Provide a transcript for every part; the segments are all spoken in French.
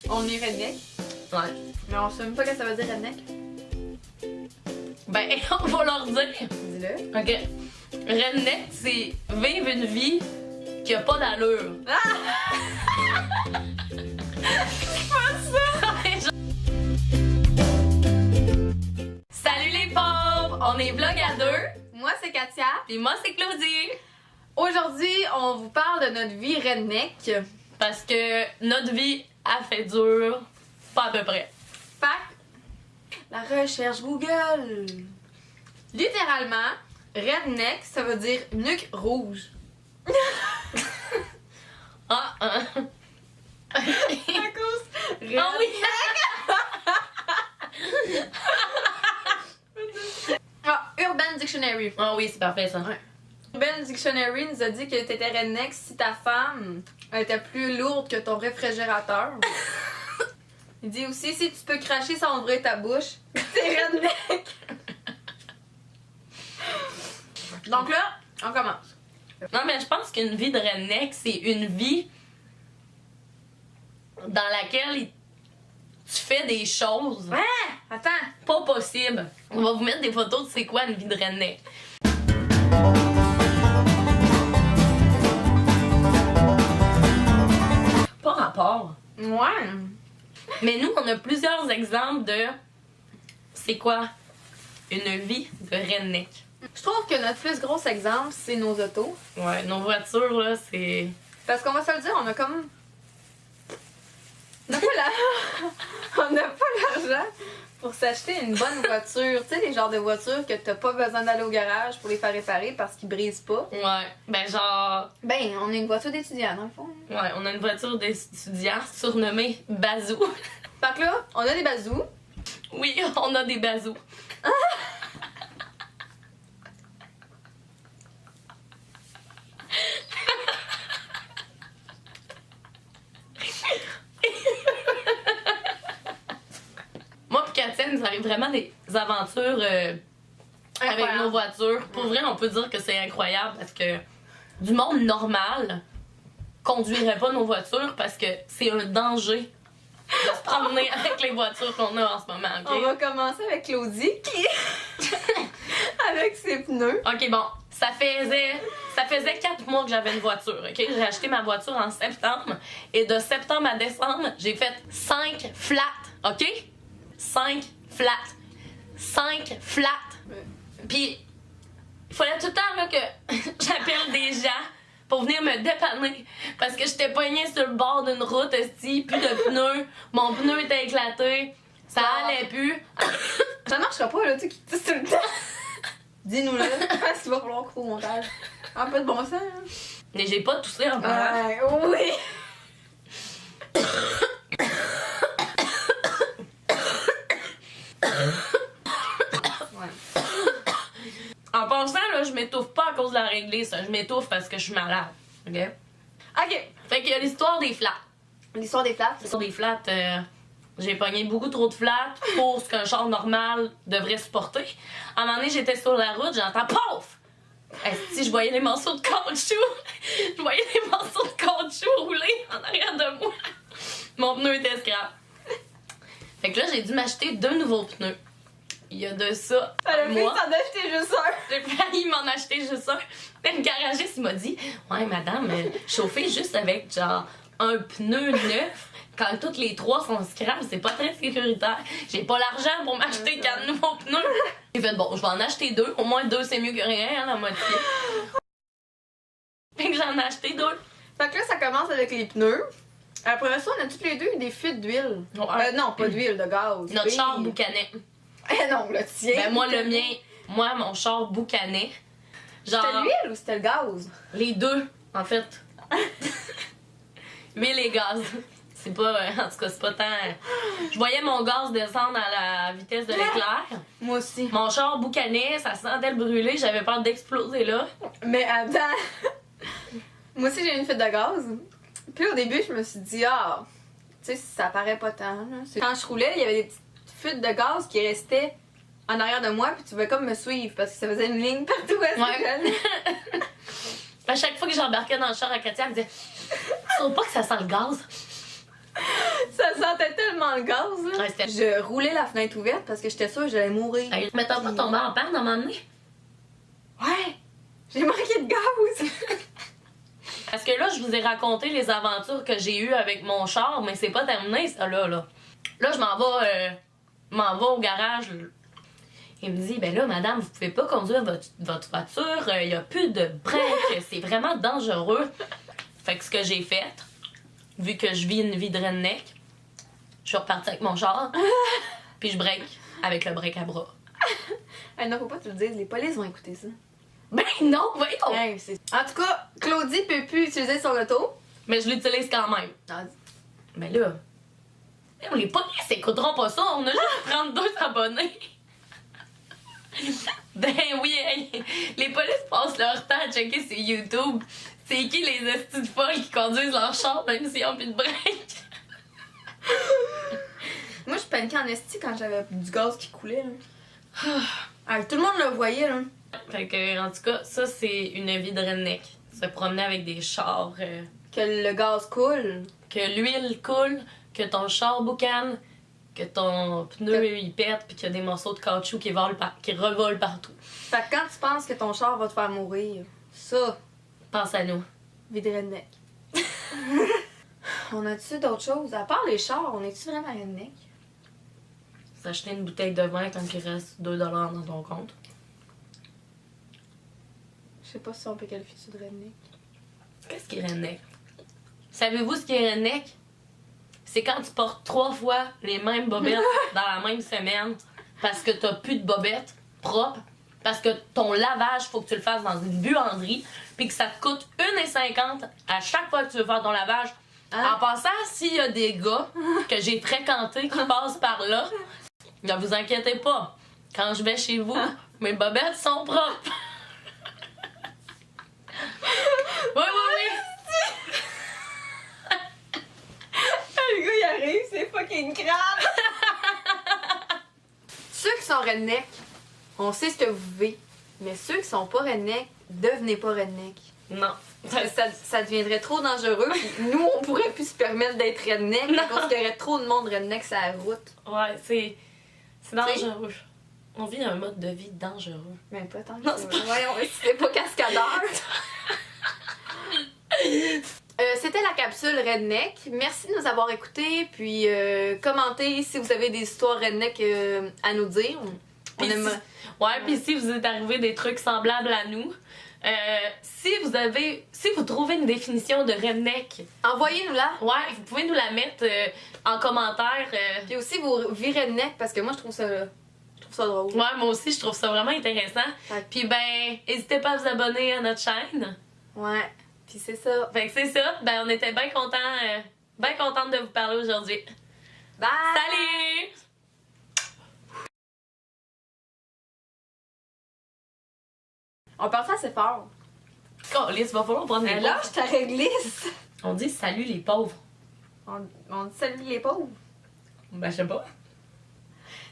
On est redneck. Ouais. Mais on sait même pas ce que ça veut dire redneck. Ben, on va leur dire. Dis-le. Ok. Redneck, c'est vivre une vie qui a pas d'allure. Salut les pauvres! On est vlog à deux. Moi, c'est Katia. Puis moi, c'est Claudie. Aujourd'hui, on vous parle de notre vie redneck. Parce que notre vie a fait dur, pas à peu près. Fait la recherche Google. Littéralement, redneck, ça veut dire nuque rouge. Ah, À cause Ah oui! Urban Dictionary. Ah oui, c'est parfait ça. Ouais. Urban Dictionary nous a dit que t'étais redneck si ta femme était plus lourde que ton réfrigérateur. Il dit aussi si tu peux cracher sans ouvrir ta bouche, t'es redneck. Donc là, on commence. Non, mais je pense qu'une vie de redneck, c'est une vie dans laquelle tu fais des choses Attends. pas possibles. On va vous mettre des photos de c'est quoi une vie de redneck. Pas rapport. Ouais. Mais nous, on a plusieurs exemples de c'est quoi une vie de redneck. Je trouve que notre plus gros exemple, c'est nos autos. Ouais, nos voitures, là, c'est... Parce qu'on va se le dire, on a comme... On n'a pas on n'a pas l'argent pour s'acheter une bonne voiture. Tu sais, les genres de voitures que t'as pas besoin d'aller au garage pour les faire réparer parce qu'ils brisent pas. Ouais, ben genre... Ben, on a une voiture d'étudiant, dans le fond. Ouais, on a une voiture d'étudiant surnommée Bazou. Fait que là, on a des bazous. Oui, on a des bazous. Moi pis Katia, nous arrive vraiment des aventures avec Incroyable. nos voitures. Pour vrai, on peut dire que c'est incroyable parce que du monde normal conduirait pas nos voitures parce que c'est un danger de se promener avec les voitures qu'on a en ce moment, ok? On va commencer avec Claudie qui... avec ses pneus. Ok, bon, ça faisait 4 mois que j'avais une voiture, ok? J'ai acheté ma voiture en septembre et de septembre à décembre, j'ai fait 5 flats, ok? 5 flats. 5 flats. Puis, il fallait tout le temps là, que j'appelle des gens pour venir me dépanner parce que j'étais poignée sur le bord d'une route, esti, plus de pneus, mon pneu était éclaté, ça allait plus. Ça marchera pas, là, tu sais, qui tousse tout le temps. Dis-nous-le, parce qu'il va falloir couper au montage. Un peu de bon sens, hein? Mais j'ai pas toussé en parlant. Ouais, oui! Ouais. En passant, là, je m'étouffe pas à cause de la réglisse, je m'étouffe parce que je suis malade, ok? Ok, Fait qu'il y a l'histoire des flats. l'histoire des flats. L'histoire des flats, j'ai pogné beaucoup trop de flats pour ce qu'un char normal devrait supporter. À un moment donné, j'étais sur la route, j'entends POF! Si je voyais les morceaux de caoutchouc, je voyais les morceaux de caoutchouc rouler en arrière de moi. Mon pneu était scrap. Fait que là, j'ai dû m'acheter 2 nouveaux pneus. Il y a de ça Elle a un fait mois. s'en acheter juste un. J'ai failli m'en acheter juste un. Mais le garagiste, il m'a dit ouais, madame, chauffer juste avec genre un pneu neuf quand toutes les 3 sont scrap, c'est pas très sécuritaire. J'ai pas l'argent pour m'acheter 4 nouveaux pneus. J'ai fait bon, je vais en acheter 2. Au moins 2, c'est mieux que rien, hein, la moitié. Fait que j'en ai acheté 2. Fait que là, ça commence avec les pneus. Après ça, on a toutes les deux eu des fuites d'huile. Ouais. Non, pas d'huile, de gaz. Notre Oui. char boucanait. Eh non, le tien. Ben moi, le mien, mon char boucanait. C'était Genre, l'huile ou c'était le gaz? les deux, en fait. Huile et gaz. C'est pas, en tout cas, c'est pas tant. Je voyais mon gaz descendre à la vitesse de l'éclair. Moi aussi. Mon char boucanait, ça sentait le brûler, j'avais peur d'exploser là. Mais attends. Moi aussi, j'ai eu une fuite de gaz. Puis au début, je me suis dit, ah, tu sais, ça paraît pas tant. Là. Quand je roulais, il y avait des petites fuites de gaz qui restaient en arrière de moi, puis tu pouvais comme me suivre parce que ça faisait une ligne partout à ce que j'allais. À chaque fois que j'embarquais dans le char à Katia, elle me disait tu trouves pas que ça sent le gaz? Ça Ça sentait tellement le gaz, là. Ouais, c'était- Je roulais la fenêtre ouverte parce que j'étais sûre que j'allais mourir. Hey, mais t'as pas tombé en panne à un moment donné? Ouais! J'ai manqué de gaz! Parce que là, je vous ai raconté les aventures que j'ai eues avec mon char, mais c'est pas terminé, ça, là. Là, je m'en vais au garage. Il me dit, ben là, madame, vous pouvez pas conduire votre voiture, il y a plus de break, c'est vraiment dangereux. Fait que ce que j'ai fait, vu que je vis une vie de redneck, je suis repartie avec mon char, puis je break avec le break à bras. Hey, non, faut pas que tu le dises, les polices vont écouter ça. Ben non, voyons! Hey, en tout cas, Claudie peut plus utiliser son auto. Mais je l'utilise quand même. Mais là, les polices écouteront pas ça, on a juste 32 abonnés. Ben oui, hey, les polices passent leur temps à checker sur YouTube. C'est qui les estis de folles qui conduisent leur char même s'ils ont plus de break? Moi, je paniquais en esti quand j'avais du gaz qui coulait, là. Ah, tout le monde le voyait, là. Fait que, en tout cas, ça, c'est une vie de redneck. Se promener avec des chars, Que le gaz coule. que l'huile coule, que ton char boucane, que ton pneu il pète, puis qu'il y a des morceaux de caoutchouc qui revolent partout. Fait que quand tu penses que ton char va te faire mourir, ça, Pense à nous. vie de redneck. On a-tu d'autres choses? À part les chars, on est-tu vraiment redneck? S'acheter une bouteille de vin quand il reste 2$ dans ton compte. Je sais pas si on peut qualifier ça de redneck. Qu'est-ce qui est redneck? Savez-vous ce qui est redneck? C'est quand tu portes 3 fois les mêmes bobettes dans la même semaine parce que t'as plus de bobettes propres, parce que ton lavage, faut que tu le fasses dans une buanderie, puis que ça te coûte 1,50$ à chaque fois que tu veux faire ton lavage. Hein? En passant, s'il y a des gars que j'ai fréquentés qui passent par là, ne vous inquiétez pas. Quand je vais chez vous, mes bobettes sont propres. Oui, oui, Le gars, il arrive, c'est fucking grave! Ceux qui sont redneck, on sait ce que vous vivez. Mais ceux qui sont pas redneck, devenez pas redneck. oui. Non. Ça deviendrait trop dangereux. Puis nous, on pourrait plus se permettre d'être redneck parce qu'il y aurait trop de monde redneck sur la route. Ouais, c'est dangereux. On vit un mode de vie dangereux. Mais pas tant que ça. Voyons, si c'est pas cascadeur. C'était la capsule Redneck. Merci de nous avoir écoutés. Puis commentez si vous avez des histoires Redneck à nous dire. Puis puis si vous êtes arrivé des trucs semblables à nous, si vous trouvez une définition de redneck, envoyez-nous-la. ouais, vous pouvez nous la mettre en commentaire. Puis aussi vos vies Redneck parce que moi je trouve ça drôle. Ouais, moi aussi, je trouve ça vraiment intéressant. Ouais. Puis ben, n'hésitez pas à vous abonner à notre chaîne. Ouais. Puis c'est ça. Fait que c'est ça. Ben, on était bien contente de vous parler aujourd'hui. Bye! Salut! On parle assez fort. Câlisse, va falloir prendre des Lâche ta réglisse. On dit salut les pauvres. On dit salut les pauvres. Ben, je sais pas.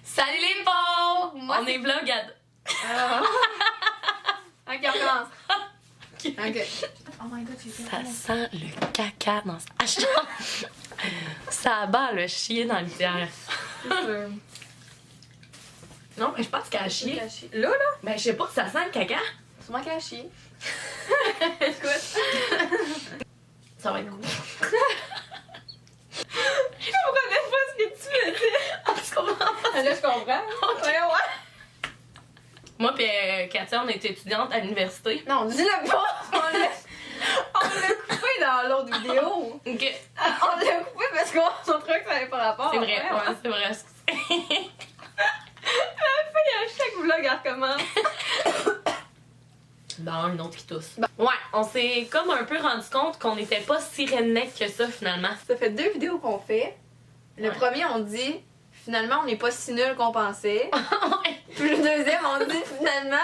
Salut les pauvres! Moi, on est vlog à... Ok, on commence. Ok. Oh my god, j'ai Ça sent le caca dans sa chambre. Ça abat le chien dans le bière. Non, mais je pense qu'elle a chié. Là? Ben, je sais pas, ça sent le caca. Sûrement qu'elle a chié. Écoute. Ça va être cool. Je comprenais pas ce que tu me dis. Tu comprends pas? Là, je comprends. Ouais, ouais. Moi pis Katia, on était étudiantes à l'université. Non, dis-le pas. On l'a coupé dans l'autre vidéo. Ok. On l'a coupé parce qu'on trouvait que ça avait pas rapport. C'est vrai, Ouais, c'est vrai. La fille, à chaque vlog, elle recommence. Bon, une autre qui tousse. Ouais, on s'est comme un peu rendu compte qu'on n'était pas si redneck que ça finalement. Ça fait 2 vidéos qu'on fait. Le Ouais. premier, on dit finalement, on n'est pas si nul qu'on pensait. Ouais. Puis le deuxième, on dit finalement,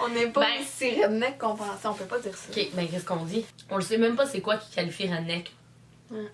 on n'est pas Ben- si redneck qu'on pensait. On peut pas dire ça. Ok, ben qu'est-ce qu'on dit? On le sait même pas c'est quoi qui qualifie redneck. Ouais.